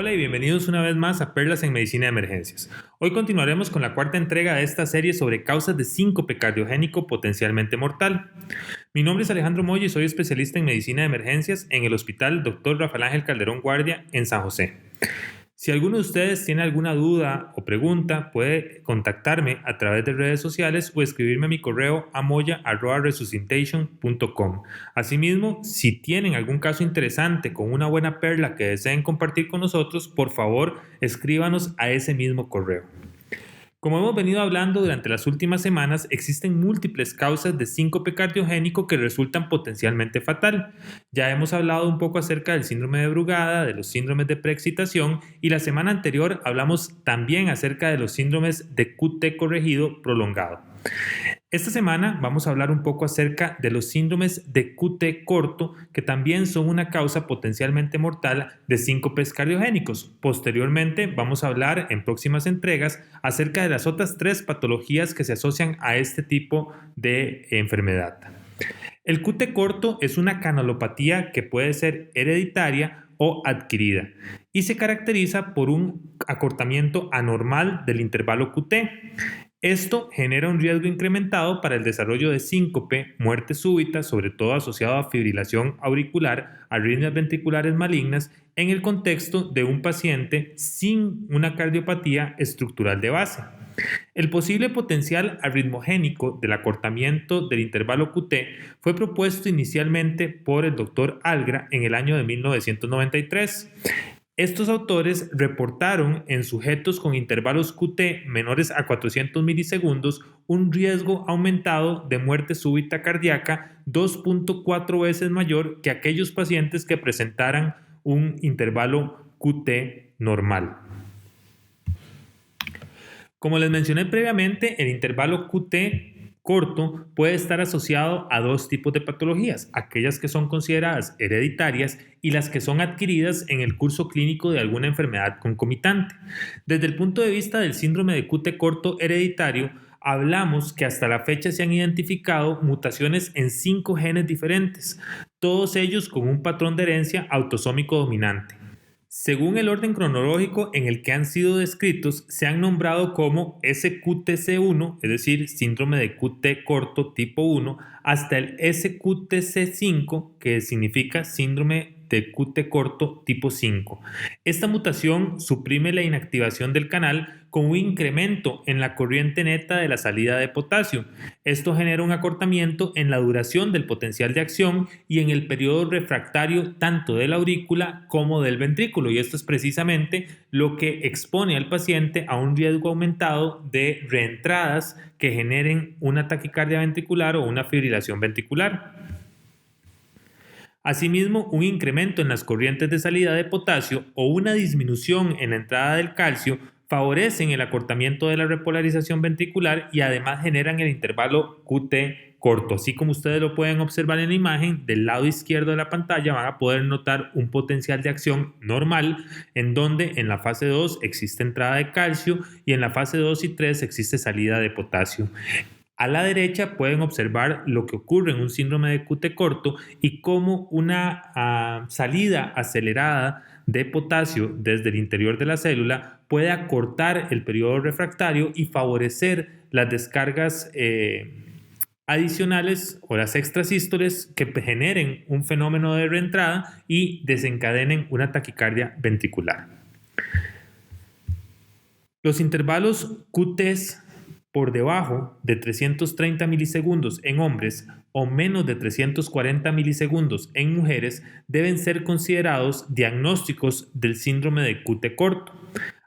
Hola y bienvenidos una vez más a Perlas en Medicina de Emergencias. Hoy continuaremos con la cuarta entrega de esta serie sobre causas de síncope cardiogénico potencialmente mortal. Mi nombre es Alejandro Moya y soy especialista en Medicina de Emergencias en el Hospital Dr. Rafael Ángel Calderón Guardia en San José. Si alguno de ustedes tiene alguna duda o pregunta, puede contactarme a través de redes sociales o escribirme a mi correo amoya@resuscitation.com. Asimismo, si tienen algún caso interesante con una buena perla que deseen compartir con nosotros, por favor, escríbanos a ese mismo correo. Como hemos venido hablando durante las últimas semanas, existen múltiples causas de síncope cardiogénico que resultan potencialmente fatal. Ya hemos hablado un poco acerca del síndrome de Brugada, de los síndromes de preexcitación y la semana anterior hablamos también acerca de los síndromes de QT corregido prolongado. Esta semana vamos a hablar un poco acerca de los síndromes de QT corto, que también son una causa potencialmente mortal de síncopes cardiogénicos. Posteriormente vamos a hablar en próximas entregas acerca de las otras 3 patologías que se asocian a este tipo de enfermedad. El QT corto es una canalopatía que puede ser hereditaria o adquirida y se caracteriza por un acortamiento anormal del intervalo QT. Esto genera un riesgo incrementado para el desarrollo de síncope, muerte súbita, sobre todo asociado a fibrilación auricular, arritmias ventriculares malignas, en el contexto de un paciente sin una cardiopatía estructural de base. El posible potencial arritmogénico del acortamiento del intervalo QT fue propuesto inicialmente por el Dr. Algra en el año de 1993. Estos autores reportaron en sujetos con intervalos QT menores a 400 milisegundos un riesgo aumentado de muerte súbita cardíaca 2.4 veces mayor que aquellos pacientes que presentaran un intervalo QT normal. Como les mencioné previamente, el intervalo QT corto puede estar asociado a 2 tipos de patologías, aquellas que son consideradas hereditarias y las que son adquiridas en el curso clínico de alguna enfermedad concomitante. Desde el punto de vista del síndrome de QT corto hereditario, hablamos que hasta la fecha se han identificado mutaciones en 5 genes diferentes, todos ellos con un patrón de herencia autosómico dominante. Según el orden cronológico en el que han sido descritos, se han nombrado como SQTC1, es decir, síndrome de QT corto tipo 1, hasta el SQTC5, que significa síndrome de QT corto tipo 5. Esta mutación suprime la inactivación del canal con un incremento en la corriente neta de la salida de potasio. Esto genera un acortamiento en la duración del potencial de acción y en el periodo refractario tanto de la aurícula como del ventrículo, y esto es precisamente lo que expone al paciente a un riesgo aumentado de reentradas que generen una taquicardia ventricular o una fibrilación ventricular. Asimismo, un incremento en las corrientes de salida de potasio o una disminución en la entrada del calcio favorecen el acortamiento de la repolarización ventricular y además generan el intervalo QT corto. Así como ustedes lo pueden observar en la imagen, del lado izquierdo de la pantalla van a poder notar un potencial de acción normal, en donde en la fase 2 existe entrada de calcio y en la fase 2 y 3 existe salida de potasio. A la derecha pueden observar lo que ocurre en un síndrome de QT corto y cómo una salida acelerada de potasio desde el interior de la célula puede acortar el periodo refractario y favorecer las descargas adicionales o las extrasístoles que generen un fenómeno de reentrada y desencadenen una taquicardia ventricular. Los intervalos QTs por debajo de 330 milisegundos en hombres o menos de 340 milisegundos en mujeres deben ser considerados diagnósticos del síndrome de QT corto.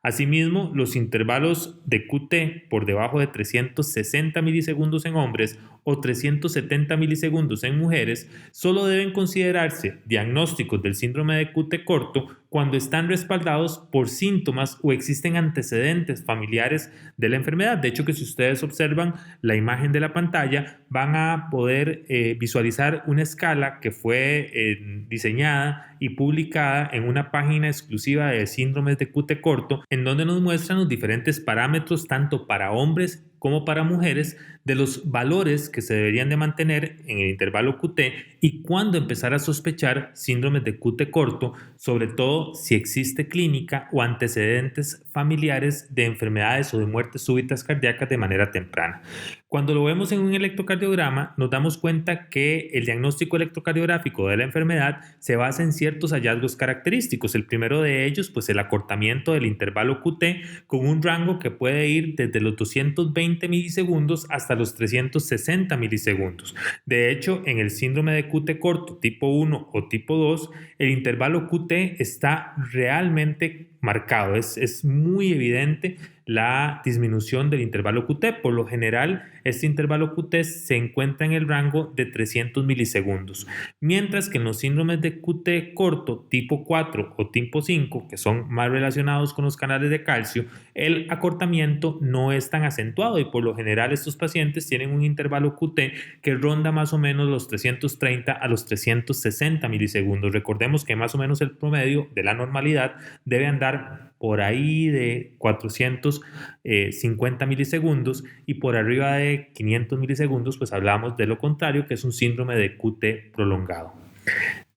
Asimismo, los intervalos de QT por debajo de 360 milisegundos en hombres o 370 milisegundos en mujeres solo deben considerarse diagnósticos del síndrome de QT corto cuando están respaldados por síntomas o existen antecedentes familiares de la enfermedad. De hecho, que si ustedes observan la imagen de la pantalla, van a poder visualizar una escala que fue diseñada y publicada en una página exclusiva de síndromes de QT corto, en donde nos muestran los diferentes parámetros tanto para hombres como para mujeres de los valores que se deberían de mantener en el intervalo QT y cuándo empezar a sospechar síndromes de QT corto, sobre todo si existe clínica o antecedentes familiares de enfermedades o de muertes súbitas cardíacas de manera temprana. Cuando lo vemos en un electrocardiograma, nos damos cuenta que el diagnóstico electrocardiográfico de la enfermedad se basa en ciertos hallazgos característicos. El primero de ellos, pues el acortamiento del intervalo QT con un rango que puede ir desde los 220 milisegundos hasta los 360 milisegundos. De hecho, en el síndrome de QT corto tipo 1 o tipo 2, el intervalo QT está realmente marcado, es muy evidente la disminución del intervalo QT. Por lo general, este intervalo QT se encuentra en el rango de 300 milisegundos, mientras que en los síndromes de QT corto tipo 4 o tipo 5, que son más relacionados con los canales de calcio, el acortamiento no es tan acentuado y por lo general estos pacientes tienen un intervalo QT que ronda más o menos los 330 a los 360 milisegundos. Recordemos que más o menos el promedio de la normalidad debe andar por ahí de 450 milisegundos y por arriba de 500 milisegundos pues hablamos de lo contrario, que es un síndrome de QT prolongado.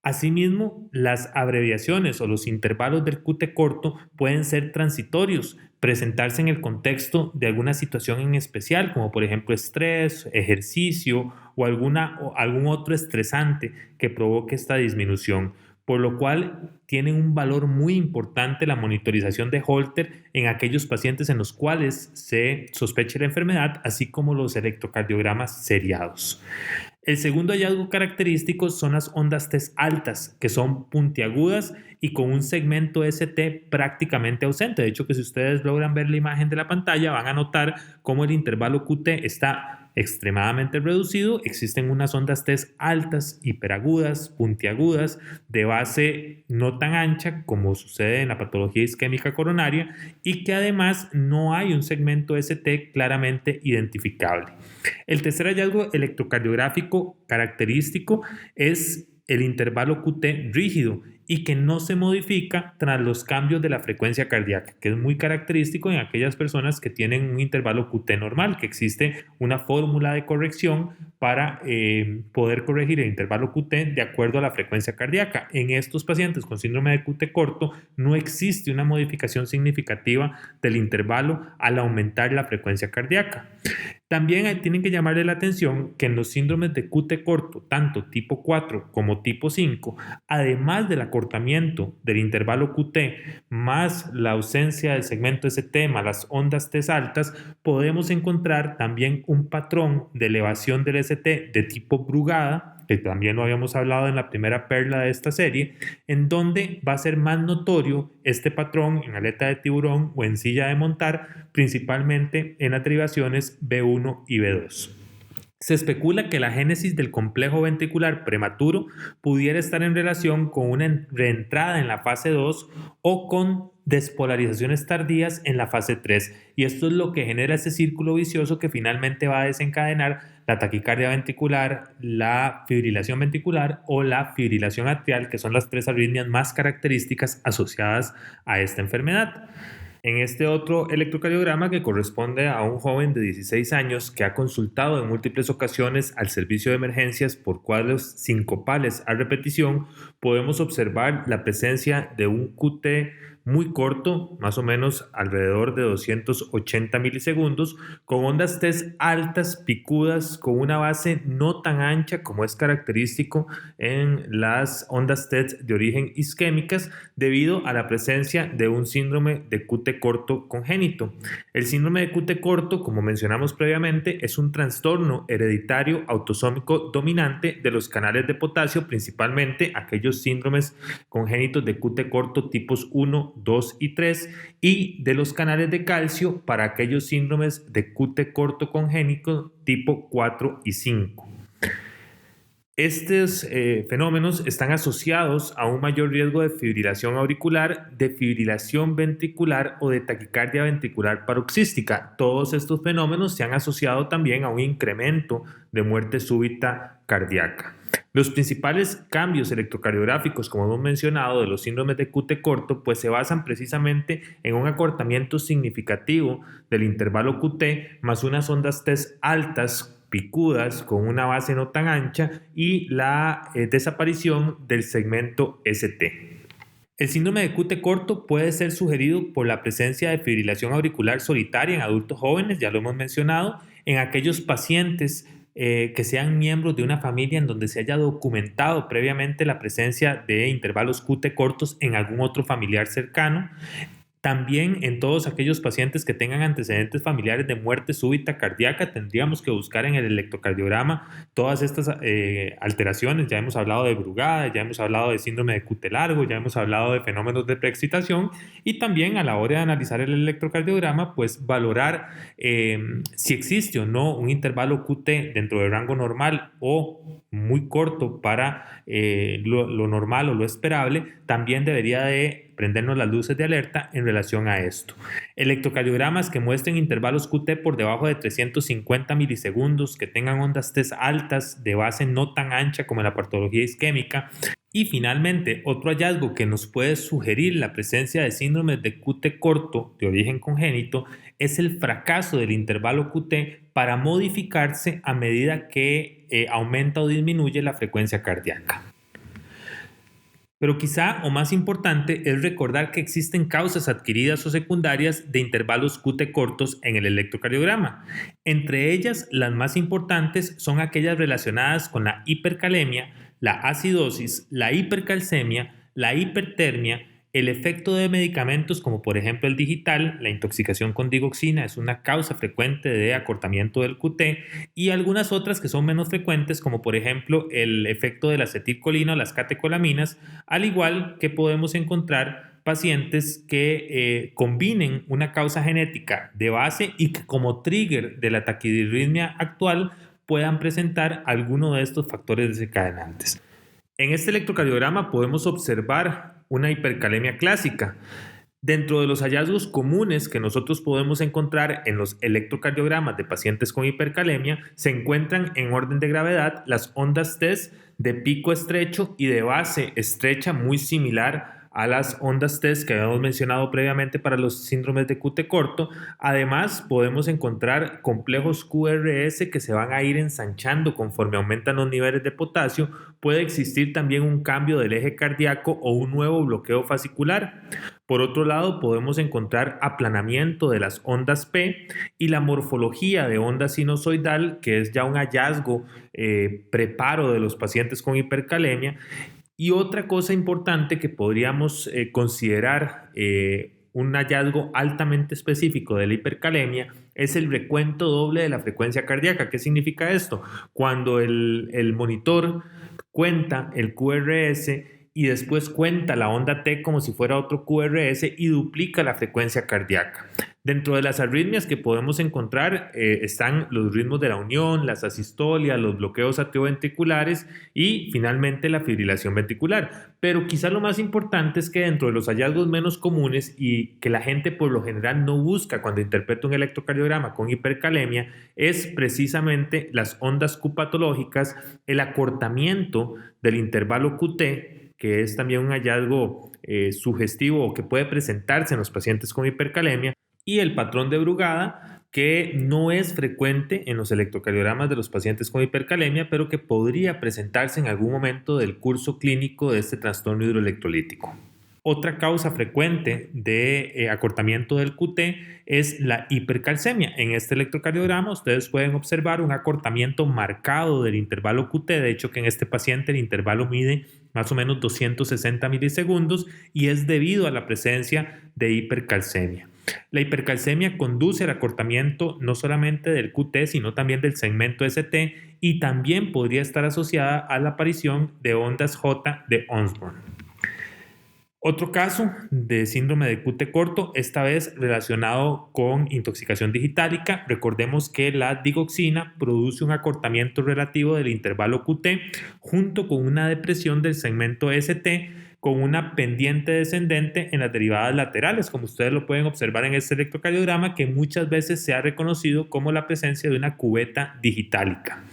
Asimismo, las abreviaciones o los intervalos del QT corto pueden ser transitorios, presentarse en el contexto de alguna situación en especial, como por ejemplo estrés, ejercicio o algún otro estresante que provoque esta disminución, por lo cual tiene un valor muy importante la monitorización de Holter en aquellos pacientes en los cuales se sospecha la enfermedad, así como los electrocardiogramas seriados. El segundo hallazgo característico son las ondas T altas, que son puntiagudas y con un segmento ST prácticamente ausente. De hecho, que si ustedes logran ver la imagen de la pantalla, van a notar cómo el intervalo QT está extremadamente reducido. Existen unas ondas T altas, hiperagudas, puntiagudas, de base no tan ancha como sucede en la patología isquémica coronaria y que además no hay un segmento ST claramente identificable. El tercer hallazgo electrocardiográfico característico es el intervalo QT rígido y que no se modifica tras los cambios de la frecuencia cardíaca, que es muy característico en aquellas personas que tienen un intervalo QT normal, que existe una fórmula de corrección para poder corregir el intervalo QT de acuerdo a la frecuencia cardíaca. En estos pacientes con síndrome de QT corto no existe una modificación significativa del intervalo al aumentar la frecuencia cardíaca. También tienen que llamarle la atención que en los síndromes de QT corto, tanto tipo 4 como tipo 5, además del acortamiento del intervalo QT más la ausencia del segmento ST más las ondas T altas, podemos encontrar también un patrón de elevación del ST de tipo Brugada, que también lo habíamos hablado en la primera perla de esta serie, en donde va a ser más notorio este patrón en aleta de tiburón o en silla de montar, principalmente en las derivaciones B1 y B2. Se especula que la génesis del complejo ventricular prematuro pudiera estar en relación con una reentrada en la fase 2 o con despolarizaciones tardías en la fase 3, y esto es lo que genera ese círculo vicioso que finalmente va a desencadenar la taquicardia ventricular, la fibrilación ventricular o la fibrilación atrial, que son las tres arritmias más características asociadas a esta enfermedad. En este otro electrocardiograma, que corresponde a un joven de 16 años que ha consultado en múltiples ocasiones al servicio de emergencias por cuadros sincopales a repetición, podemos observar la presencia de un QT muy corto, más o menos alrededor de 280 milisegundos, con ondas T altas, picudas, con una base no tan ancha como es característico en las ondas T de origen isquémicas, debido a la presencia de un síndrome de QT corto congénito. El síndrome de QT corto, como mencionamos previamente, es un trastorno hereditario autosómico dominante de los canales de potasio, principalmente aquellos síndromes congénitos de QT corto tipos 1, 2 y 3, y de los canales de calcio para aquellos síndromes de QT corto congénito tipo 4 y 5. Estos fenómenos están asociados a un mayor riesgo de fibrilación auricular, de fibrilación ventricular o de taquicardia ventricular paroxística. Todos estos fenómenos se han asociado también a un incremento de muerte súbita cardíaca. Los principales cambios electrocardiográficos, como hemos mencionado, de los síndromes de QT corto, pues se basan precisamente en un acortamiento significativo del intervalo QT más unas ondas T altas, picudas, con una base no tan ancha y la desaparición del segmento ST. El síndrome de QT corto puede ser sugerido por la presencia de fibrilación auricular solitaria en adultos jóvenes, ya lo hemos mencionado, en aquellos pacientes que sean miembros de una familia en donde se haya documentado previamente la presencia de intervalos QT cortos en algún otro familiar cercano. También en todos aquellos pacientes que tengan antecedentes familiares de muerte súbita cardíaca, tendríamos que buscar en el electrocardiograma todas estas alteraciones. Ya hemos hablado de Brugada, ya hemos hablado de síndrome de QT largo, ya hemos hablado de fenómenos de preexcitación, y también a la hora de analizar el electrocardiograma, pues valorar si existe o no un intervalo QT dentro del rango normal o muy corto para lo normal o lo esperable. También debería de prendernos las luces de alerta en relación a esto. Electrocardiogramas que muestren intervalos QT por debajo de 350 milisegundos, que tengan ondas T altas de base no tan ancha como en la patología isquémica. Y finalmente, otro hallazgo que nos puede sugerir la presencia de síndromes de QT corto de origen congénito es el fracaso del intervalo QT para modificarse a medida que aumenta o disminuye la frecuencia cardíaca. Pero quizá o más importante es recordar que existen causas adquiridas o secundarias de intervalos QT cortos en el electrocardiograma. Entre ellas, las más importantes son aquellas relacionadas con la hipercalemia, la acidosis, la hipercalcemia, la hipertermia, el efecto de medicamentos como por ejemplo el digital, la intoxicación con digoxina es una causa frecuente de acortamiento del QT, y algunas otras que son menos frecuentes como por ejemplo el efecto de la acetilcolina o las catecolaminas, al igual que podemos encontrar pacientes que combinen una causa genética de base y que como trigger de la taquidirritmia actual puedan presentar alguno de estos factores desencadenantes. En este electrocardiograma podemos observar una hipercalemia clásica. Dentro de los hallazgos comunes que nosotros podemos encontrar en los electrocardiogramas de pacientes con hipercalemia se encuentran en orden de gravedad las ondas T de pico estrecho y de base estrecha, muy similar a las ondas T que habíamos mencionado previamente para los síndromes de QT corto. Además, podemos encontrar complejos QRS que se van a ir ensanchando conforme aumentan los niveles de potasio. Puede existir también un cambio del eje cardíaco o un nuevo bloqueo fascicular. Por otro lado, podemos encontrar aplanamiento de las ondas P y la morfología de onda sinusoidal, que es ya un hallazgo preparo de los pacientes con hipercalemia. Y otra cosa importante que podríamos considerar un hallazgo altamente específico de la hipercalemia es el recuento doble de la frecuencia cardíaca. ¿Qué significa esto? Cuando el monitor cuenta el QRS y después cuenta la onda T como si fuera otro QRS y duplica la frecuencia cardíaca. Dentro de las arritmias que podemos encontrar están los ritmos de la unión, las asistolias, los bloqueos atrioventriculares y finalmente la fibrilación ventricular. Pero quizá lo más importante es que dentro de los hallazgos menos comunes y que la gente por lo general no busca cuando interpreta un electrocardiograma con hipercalemia es precisamente las ondas Q patológicas, el acortamiento del intervalo QT, que es también un hallazgo sugestivo o que puede presentarse en los pacientes con hipercalemia, y el patrón de Brugada, que no es frecuente en los electrocardiogramas de los pacientes con hipercalemia, pero que podría presentarse en algún momento del curso clínico de este trastorno hidroelectrolítico. Otra causa frecuente de acortamiento del QT es la hipercalcemia. En este electrocardiograma ustedes pueden observar un acortamiento marcado del intervalo QT. De hecho, que en este paciente el intervalo mide más o menos 260 milisegundos y es debido a la presencia de hipercalcemia. La hipercalcemia conduce al acortamiento no solamente del QT, sino también del segmento ST, y también podría estar asociada a la aparición de ondas J de Osborn. Otro caso de síndrome de QT corto, esta vez relacionado con intoxicación digitálica. Recordemos que la digoxina produce un acortamiento relativo del intervalo QT junto con una depresión del segmento ST con una pendiente descendente en las derivadas laterales, como ustedes lo pueden observar en este electrocardiograma, que muchas veces se ha reconocido como la presencia de una cubeta digitálica.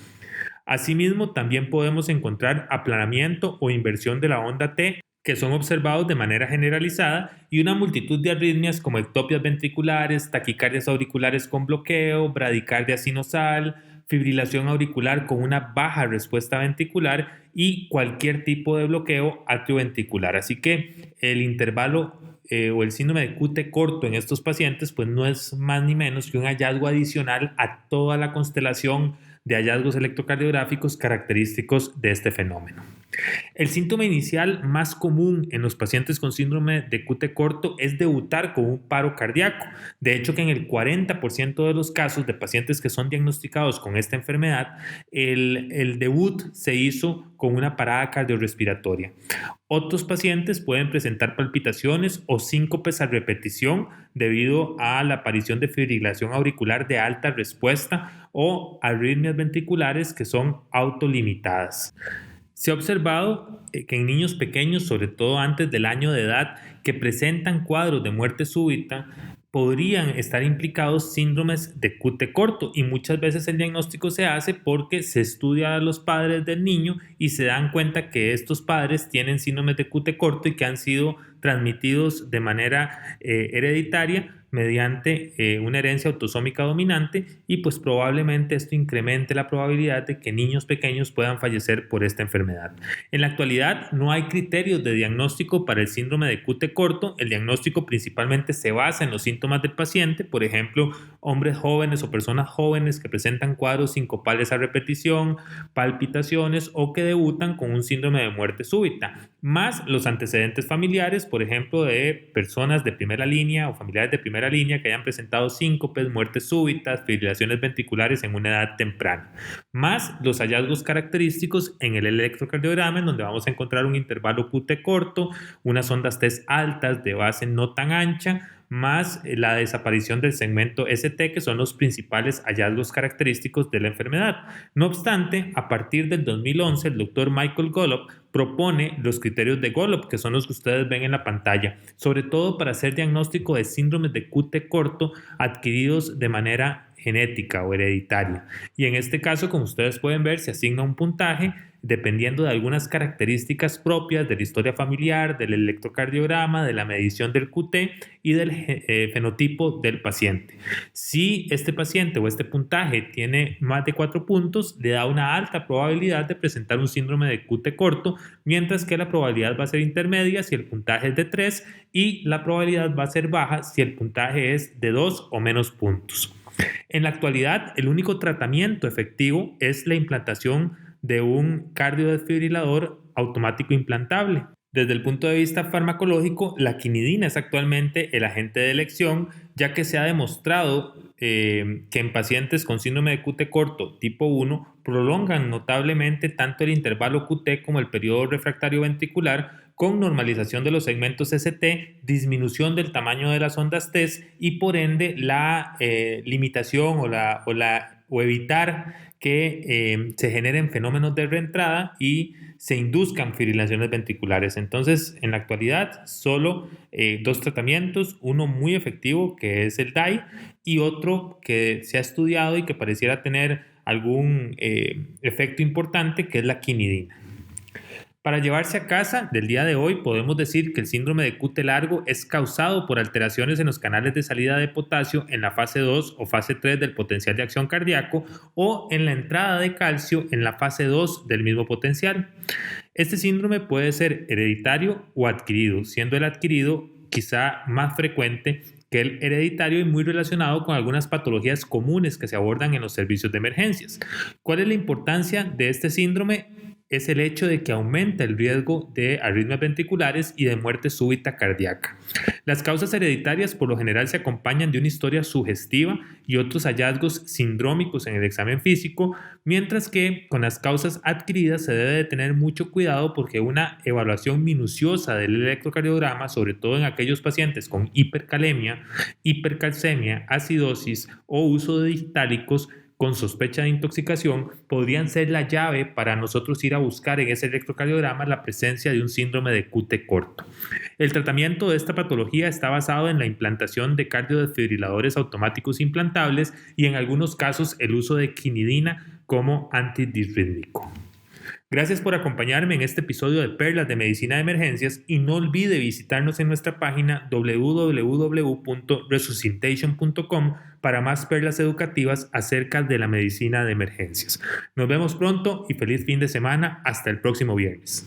Asimismo, también podemos encontrar aplanamiento o inversión de la onda T, que son observados de manera generalizada, y una multitud de arritmias como ectopias ventriculares, taquicardias auriculares con bloqueo, bradicardia sinusal, fibrilación auricular con una baja respuesta ventricular y cualquier tipo de bloqueo atrioventricular. Así que el intervalo o el síndrome de QT corto en estos pacientes pues no es más ni menos que un hallazgo adicional a toda la constelación de hallazgos electrocardiográficos característicos de este fenómeno. El síntoma inicial más común en los pacientes con síndrome de QT corto es debutar con un paro cardíaco. De hecho, que en el 40% de los casos de pacientes que son diagnosticados con esta enfermedad, el debut se hizo con una parada cardiorrespiratoria. Otros pacientes pueden presentar palpitaciones o síncopes a repetición debido a la aparición de fibrilación auricular de alta respuesta o arritmias ventriculares que son autolimitadas. Se ha observado que en niños pequeños, sobre todo antes del año de edad, que presentan cuadros de muerte súbita, podrían estar implicados síndromes de QT corto, y muchas veces el diagnóstico se hace porque se estudia a los padres del niño y se dan cuenta que estos padres tienen síndromes de QT corto y que han sido transmitidos de manera hereditaria mediante una herencia autosómica dominante, y pues probablemente esto incremente la probabilidad de que niños pequeños puedan fallecer por esta enfermedad. En la actualidad no hay criterios de diagnóstico para el síndrome de QT corto. El diagnóstico principalmente se basa en los síntomas del paciente, por ejemplo, hombres jóvenes o personas jóvenes que presentan cuadros sincopales a repetición, palpitaciones o que debutan con un síndrome de muerte súbita, más los antecedentes familiares, por ejemplo, de personas de primera línea o familiares de primera línea que hayan presentado síncopes, muertes súbitas, fibrilaciones ventriculares en una edad temprana, más los hallazgos característicos en el electrocardiograma, en donde vamos a encontrar un intervalo QT corto, unas ondas T altas de base no tan ancha, más la desaparición del segmento ST, que son los principales hallazgos característicos de la enfermedad. No obstante, a partir del 2011, el doctor Michael Golub propone los criterios de Golub, que son los que ustedes ven en la pantalla, sobre todo para hacer diagnóstico de síndromes de QT corto adquiridos de manera genética o hereditaria. Y en este caso, como ustedes pueden ver, se asigna un puntaje dependiendo de algunas características propias de la historia familiar, del electrocardiograma, de la medición del QT y del fenotipo del paciente. Si este paciente o este puntaje tiene más de 4 puntos, le da una alta probabilidad de presentar un síndrome de QT corto, mientras que la probabilidad va a ser intermedia si el puntaje es de 3 y la probabilidad va a ser baja si el puntaje es de 2 o menos puntos. En la actualidad, el único tratamiento efectivo es la implantación de un cardiodesfibrilador automático implantable. Desde el punto de vista farmacológico, la quinidina es actualmente el agente de elección, ya que se ha demostrado que en pacientes con síndrome de QT corto tipo 1 prolongan notablemente tanto el intervalo QT como el periodo refractario ventricular, con normalización de los segmentos ST, disminución del tamaño de las ondas T y por ende la limitación o evitar que se generen fenómenos de reentrada y se induzcan fibrilaciones ventriculares. Entonces, en la actualidad, solo 2 tratamientos, uno muy efectivo que es el DAI y otro que se ha estudiado y que pareciera tener algún efecto importante, que es la quinidina. Para llevarse a casa del día de hoy, podemos decir que el síndrome de QT largo es causado por alteraciones en los canales de salida de potasio en la fase 2 o fase 3 del potencial de acción cardíaco, o en la entrada de calcio en la fase 2 del mismo potencial. Este síndrome puede ser hereditario o adquirido, siendo el adquirido quizá más frecuente que el hereditario y muy relacionado con algunas patologías comunes que se abordan en los servicios de emergencias. ¿Cuál es la importancia de este síndrome? Es el hecho de que aumenta el riesgo de arritmias ventriculares y de muerte súbita cardíaca. Las causas hereditarias por lo general se acompañan de una historia sugestiva y otros hallazgos sindrómicos en el examen físico, mientras que con las causas adquiridas se debe de tener mucho cuidado porque una evaluación minuciosa del electrocardiograma, sobre todo en aquellos pacientes con hipercalemia, hipercalcemia, acidosis o uso de digitálicos, con sospecha de intoxicación, podrían ser la llave para nosotros ir a buscar en ese electrocardiograma la presencia de un síndrome de QT corto. El tratamiento de esta patología está basado en la implantación de cardiodesfibriladores automáticos implantables y en algunos casos el uso de quinidina como antidisrítmico. Gracias por acompañarme en este episodio de Perlas de Medicina de Emergencias y no olvide visitarnos en nuestra página www.resuscitation.com para más perlas educativas acerca de la medicina de emergencias. Nos vemos pronto y feliz fin de semana. Hasta el próximo viernes.